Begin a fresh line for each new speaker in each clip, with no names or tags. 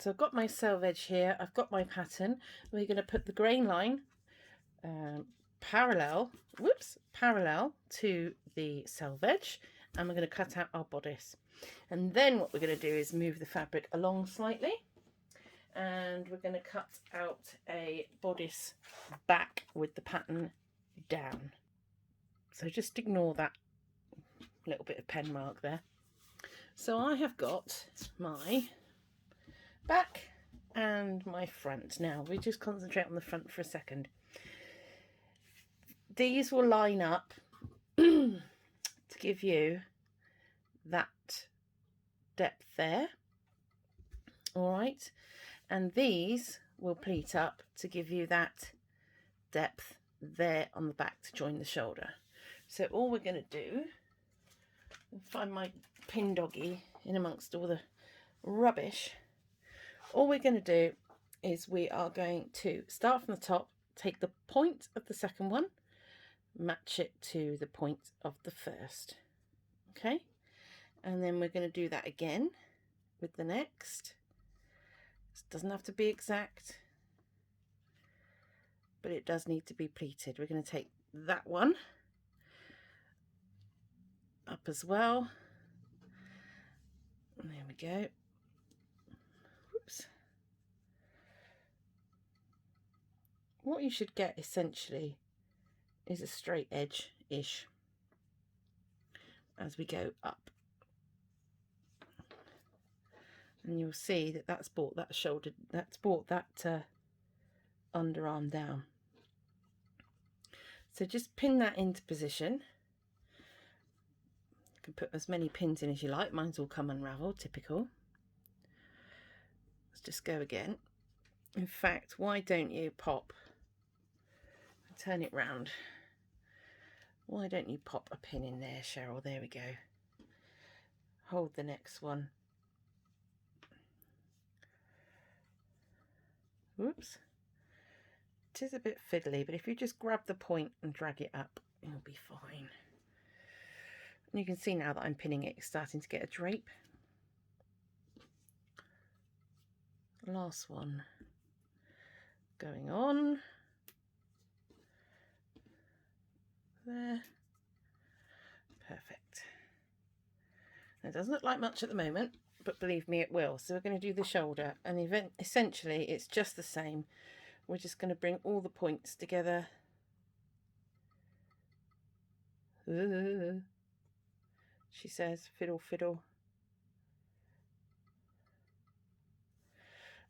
So I've got my selvage here, I've got my pattern. We're going to put the grain line parallel to the selvage, and we're going to cut out our bodice. And then what we're going to do is move the fabric along slightly, and we're going to cut out a bodice back with the pattern down. So just ignore that little bit of pen mark there. So I have got my back and my front. Now we just concentrate on the front for a second. These will line up to give you that depth there, all right, and these will pleat up to give you that depth there on the back to join the shoulder. So all we're going to do, find my pin doggy in amongst all the rubbish, all we're going to do is we are going to start from the top, take the point of the second one, match it to the point of the first, okay, and then we're going to do that again with the next. It doesn't have to be exact, but it does need to be pleated. We're going to take that one up as well, and there we go. Whoops. What you should get essentially is a straight edge-ish as we go up, and you'll see that that's brought that shoulder, that's brought that underarm down. So just pin that into position. You can put as many pins in as you like. Mine's all come unraveled, typical. Let's just go again. In fact, why don't you pop, turn it round, why don't you pop a pin in there, Cheryl? There we go. Hold the next one. Whoops. It is a bit fiddly, but if you just grab the point and drag it up, it'll be fine. And you can see now that I'm pinning it, it's starting to get a drape. Last one going on. There. Perfect. It doesn't look like much at the moment, but believe me, it will. So we're going to do the shoulder, and essentially it's just the same. We're just going to bring all the points together. She says, fiddle, fiddle.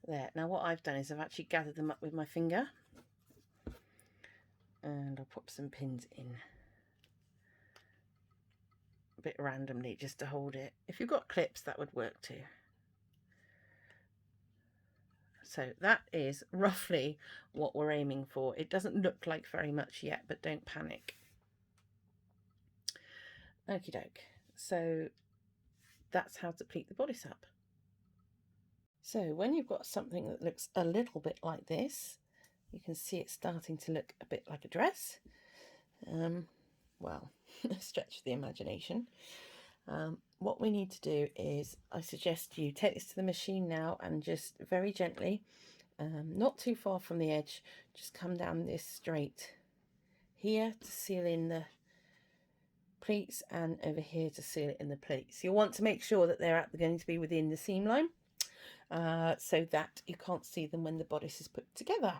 There. Now what I've done is I've actually gathered them up with my finger, and I'll pop some pins in a bit randomly just to hold it. If you've got clips, that would work too. So that is roughly what we're aiming for. It doesn't look like very much yet, but don't panic. Okie doke. So that's how to pleat the bodice up. So when you've got something that looks a little bit like this, you can see it's starting to look a bit like a dress. Well, stretch the imagination. What we need to do is, I suggest you take this to the machine now and just very gently, not too far from the edge, just come down this straight here to seal in the pleats, and over here to seal it in the pleats. You'll want to make sure that they're going to be within the seam line, so that you can't see them when the bodice is put together.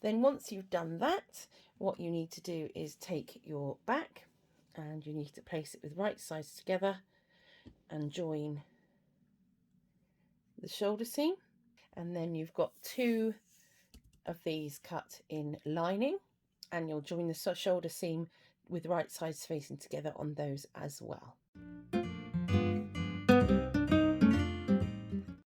Then once you've done that, what you need to do is take your back, and you need to place it with right sides together and join the shoulder seam. And then you've got two of these cut in lining, and you'll join the shoulder seam with right sides facing together on those as well.